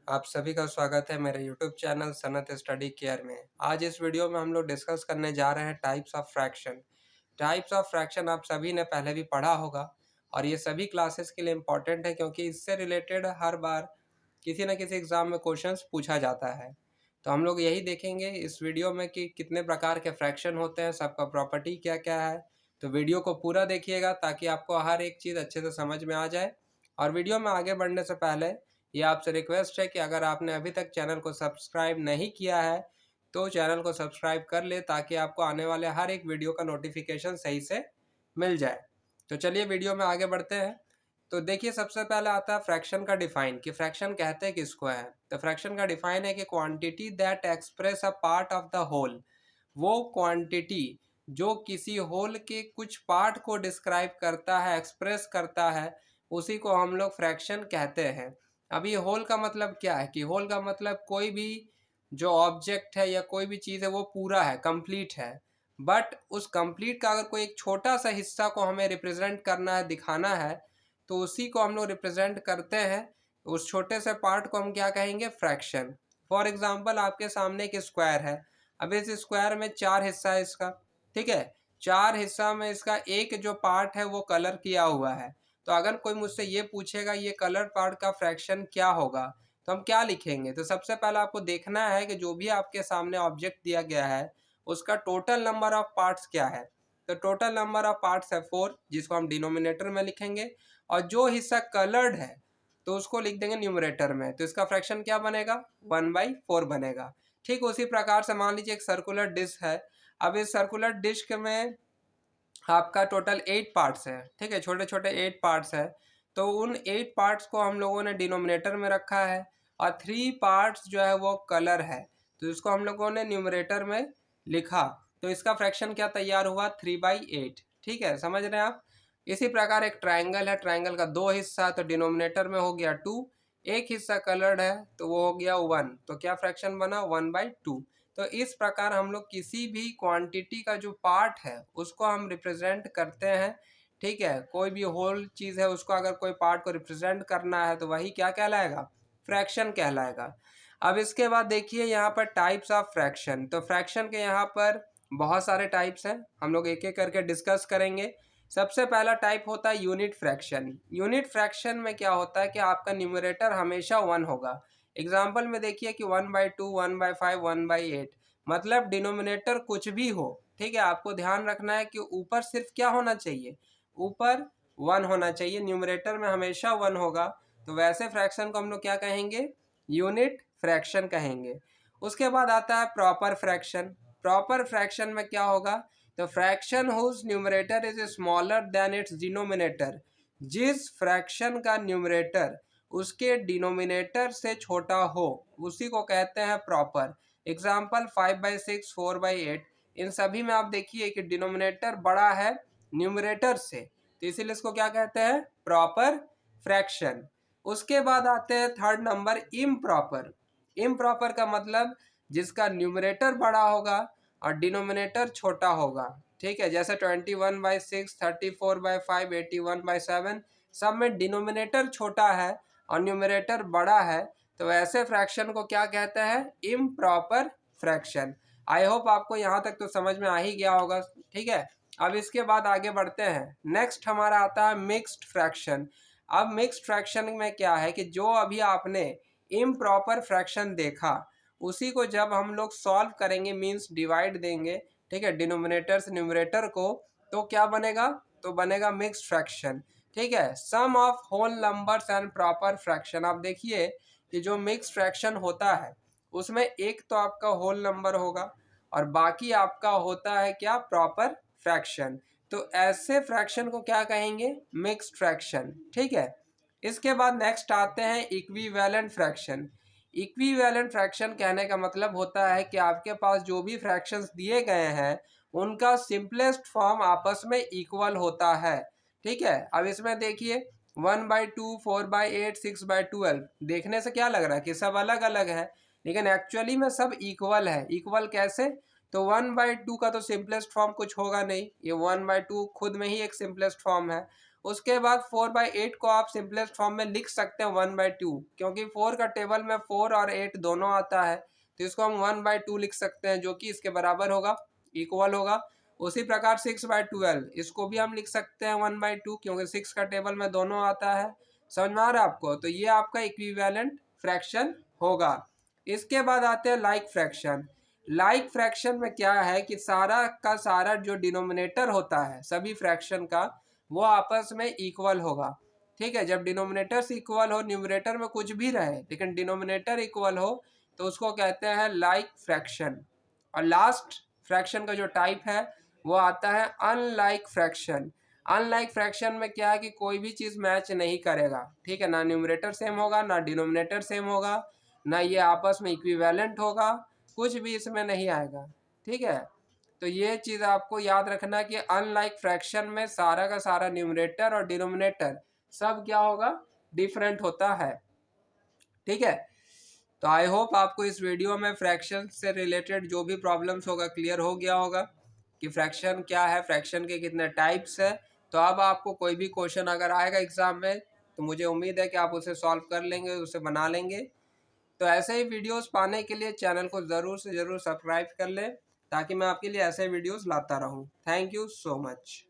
आप सभी का स्वागत है मेरे YouTube channel Sanat study care में। आज इस वीडियो में हम लोग डिस्कस करने जा रहे हैं types of fraction. Types of fraction आप सभी ने पहले भी पढ़ा होगा और ये सभी क्लासेस के लिए इम्पॉर्टेंट है क्योंकि इससे रिलेटेड हर बार किसी न किसी एग्ज़ाम में क्वेश्चंस पूछा जाता है। तो हम लोग यही देखेंगे इस वीडियो में कि कितने प्रकार के फ्रैक्शन होते हैं, सबका प्रॉपर्टी क्या क्या है। तो वीडियो को पूरा देखिएगा ताकि आपको हर एक चीज़ अच्छे से समझ में आ जाए। और वीडियो में आगे बढ़ने से पहले ये आपसे रिक्वेस्ट है कि अगर आपने अभी तक चैनल को सब्सक्राइब नहीं किया है तो चैनल को सब्सक्राइब कर ले ताकि आपको आने वाले हर एक वीडियो का नोटिफिकेशन सही से मिल जाए। तो चलिए वीडियो में आगे बढ़ते हैं। तो देखिए सबसे पहले आता है फ्रैक्शन का डिफाइन कि फ्रैक्शन कहते हैं किसको है। तो फ्रैक्शन का डिफाइन है कि quantity that express a part of the whole. वो क्वांटिटी जो किसी होल के कुछ पार्ट को डिस्क्राइब करता है, एक्सप्रेस करता है, उसी को हम लोग फ्रैक्शन कहते हैं। अब ये होल का मतलब क्या है कि होल का मतलब कोई भी जो ऑब्जेक्ट है या कोई भी चीज़ है वो पूरा है, कंप्लीट है। बट उस कंप्लीट का अगर कोई एक छोटा सा हिस्सा को हमें रिप्रेजेंट करना है, दिखाना है, तो उसी को हम लोग रिप्रेजेंट करते हैं। उस छोटे से पार्ट को हम क्या कहेंगे? फ्रैक्शन। फॉर एग्जाम्पल आपके सामने एक स्क्वायर है। अब इस स्क्वायर में 4 हिस्सा है इसका, ठीक है। 4 हिस्सा में इसका एक जो पार्ट है वो कलर किया हुआ है। तो अगर कोई मुझसे ये पूछेगा ये कलर पार्ट का फ्रैक्शन क्या होगा, तो हम क्या लिखेंगे? तो सबसे पहले आपको देखना है कि जो भी आपके सामने ऑब्जेक्ट दिया गया है उसका टोटल नंबर ऑफ पार्ट्स क्या है। तो टोटल नंबर ऑफ पार्ट्स है 4, जिसको हम डिनोमिनेटर में लिखेंगे। और जो हिस्सा कलर्ड है तो उसको लिख देंगे न्यूमरेटर में। तो इसका फ्रैक्शन क्या बनेगा? 1/4 बनेगा। ठीक उसी प्रकार से मान लीजिए एक सर्कुलर डिश है। अब इस सर्कुलर डिश में आपका टोटल 8 पार्ट्स है, ठीक है, छोटे छोटे 8 पार्ट्स है। तो उन 8 पार्ट्स को हम लोगों ने डिनोमिनेटर में रखा है और 3 पार्ट्स जो है वो कलर है, तो इसको हम लोगों ने न्यूमरेटर में लिखा। तो इसका फ्रैक्शन क्या तैयार हुआ? 3/8। ठीक है, समझ रहे हैं आप। इसी प्रकार एक ट्राइंगल है, ट्राइंगल का 2 हिस्सा, तो डिनोमिनेटर में हो गया 2, एक हिस्सा कलर्ड है तो वो हो गया 1। तो क्या फ्रैक्शन बना? 1/2। तो इस प्रकार हम लोग किसी भी क्वांटिटी का जो पार्ट है उसको हम रिप्रेजेंट करते हैं। ठीक है, कोई भी होल चीज़ है उसको अगर कोई पार्ट को रिप्रेजेंट करना है तो वही क्या कहलाएगा? फ्रैक्शन कहलाएगा। अब इसके बाद देखिए यहाँ पर टाइप्स ऑफ फ्रैक्शन। तो फ्रैक्शन के यहाँ पर बहुत सारे टाइप्स हैं, हम लोग एक एक करके डिस्कस करेंगे। सबसे पहला टाइप होता है यूनिट फ्रैक्शन। यूनिट फ्रैक्शन में क्या होता है कि आपका न्यूमरेटर हमेशा 1 होगा। एग्जाम्पल में देखिए कि 1/2, 1/5, 1/8, मतलब डिनोमिनेटर कुछ भी हो, ठीक है। आपको ध्यान रखना है कि ऊपर सिर्फ क्या होना चाहिए? ऊपर 1 होना चाहिए, न्यूमरेटर में हमेशा 1 होगा। तो वैसे फ्रैक्शन को हम लोग क्या कहेंगे? यूनिट फ्रैक्शन कहेंगे। उसके बाद आता है प्रॉपर फ्रैक्शन। प्रॉपर फ्रैक्शन में क्या होगा? तो fraction whose numerator is smaller than its denominator. जिस फ्रैक्शन का न्यूमरेटर उसके डिनोमिनेटर से छोटा हो उसी को कहते हैं प्रॉपर। एग्जाम्पल 5/6, 4/8, इन सभी में आप देखिए कि डिनोमिनेटर बड़ा है न्यूमरेटर से, तो इसीलिए इसको क्या कहते हैं? Proper fraction. उसके बाद आते हैं थर्ड नंबर, इम्प्रॉपर। इम्प्रॉपर का मतलब जिसका न्यूमरेटर बड़ा होगा और डिनोमिनेटर छोटा होगा। ठीक है, जैसे 21/6, 34/5, 81/7, सब में डिनोमिनेटर छोटा है और न्यूमरेटर बड़ा है, तो ऐसे फ्रैक्शन को क्या कहते हैं? Improper fraction. आई होप आपको यहाँ तक तो समझ में आ ही गया होगा। ठीक है, अब इसके बाद आगे बढ़ते हैं। नेक्स्ट हमारा आता है मिक्स्ड फ्रैक्शन। अब मिक्स्ड फ्रैक्शन में क्या है कि जो अभी आपने इम्प्रॉपर फ्रैक्शन देखा उसी को जब हम लोग सॉल्व करेंगे, मीन्स डिवाइड देंगे, ठीक है, डिनोमिनेटर से न्यूमरेटर को, तो क्या बनेगा? तो बनेगा मिक्स्ड फ्रैक्शन। ठीक है, sum of whole numbers and proper fraction. आप देखिए कि जो मिक्स्ड फ्रैक्शन होता है उसमें एक तो आपका होल नंबर होगा और बाकी आपका होता है क्या? Proper fraction. तो ऐसे फ्रैक्शन को क्या कहेंगे? Mixed fraction. ठीक है, इसके बाद नेक्स्ट आते हैं इक्विवेलेंट फ्रैक्शन। इक्विवेलेंट फ्रैक्शन कहने का मतलब होता है कि आपके पास जो भी फ्रैक्शंस दिए गए हैं उनका सिंपलेस्ट फॉर्म आपस में इक्वल होता है। ठीक है, अब इसमें देखिए 1/2, 4/8, 6/12, देखने से क्या लग रहा है कि सब अलग अलग है, लेकिन एक्चुअली में सब इक्वल है। इक्वल कैसे? तो 1/2 का तो सिंपलेस्ट फॉर्म कुछ होगा नहीं, ये 1/2 खुद में ही एक सिंपलेस्ट फॉर्म है। उसके बाद 4/8 को आप सिंपलेस्ट फॉर्म में लिख सकते हैं 1/2, क्योंकि 4 का टेबल में 4 और 8 दोनों आता है, तो इसको हम 1/2 लिख सकते हैं, जो कि इसके बराबर होगा, इक्वल होगा। उसी प्रकार 6/12 इसको भी हम लिख सकते हैं 1/2, क्योंकि 6 का टेबल में दोनों आता है। समझ में आ रहा है आपको? तो ये आपका इक्विवेलेंट फ्रैक्शन होगा। इसके बाद आते हैं लाइक फ्रैक्शन। लाइक फ्रैक्शन में क्या है कि सारा का सारा जो डिनोमिनेटर होता है सभी फ्रैक्शन का, वो आपस में इक्वल होगा। ठीक है, जब डिनोमिनेटर्स इक्वल हो, न्यूमरेटर में कुछ भी रहे लेकिन डिनोमिनेटर इक्वल हो, तो उसको कहते हैं लाइक फ्रैक्शन। और लास्ट फ्रैक्शन का जो टाइप है वो आता है अनलाइक फ्रैक्शन। अनलाइक फ्रैक्शन में क्या है कि कोई भी चीज़ मैच नहीं करेगा। ठीक है, ना न्यूमरेटर सेम होगा, ना डिनोमिनेटर सेम होगा, ना ये आपस में इक्विवेलेंट होगा, कुछ भी इसमें नहीं आएगा। ठीक है, तो ये चीज़ आपको याद रखना कि अनलाइक फ्रैक्शन में सारा का सारा न्यूमरेटर और डिनोमिनेटर सब क्या होगा, डिफरेंट होता है। ठीक है, तो आई होप आपको इस वीडियो में फ्रैक्शन से रिलेटेड जो भी प्रॉब्लम्स होगा क्लियर हो गया होगा कि फ्रैक्शन क्या है, फ्रैक्शन के कितने टाइप्स है। तो अब आपको कोई भी क्वेश्चन अगर आएगा एग्जाम में, तो मुझे उम्मीद है कि आप उसे सॉल्व कर लेंगे, उसे बना लेंगे। तो ऐसे ही वीडियोस पाने के लिए चैनल को ज़रूर से ज़रूर सब्सक्राइब कर लें, ताकि मैं आपके लिए ऐसे वीडियोस लाता रहूं। Thank you so much.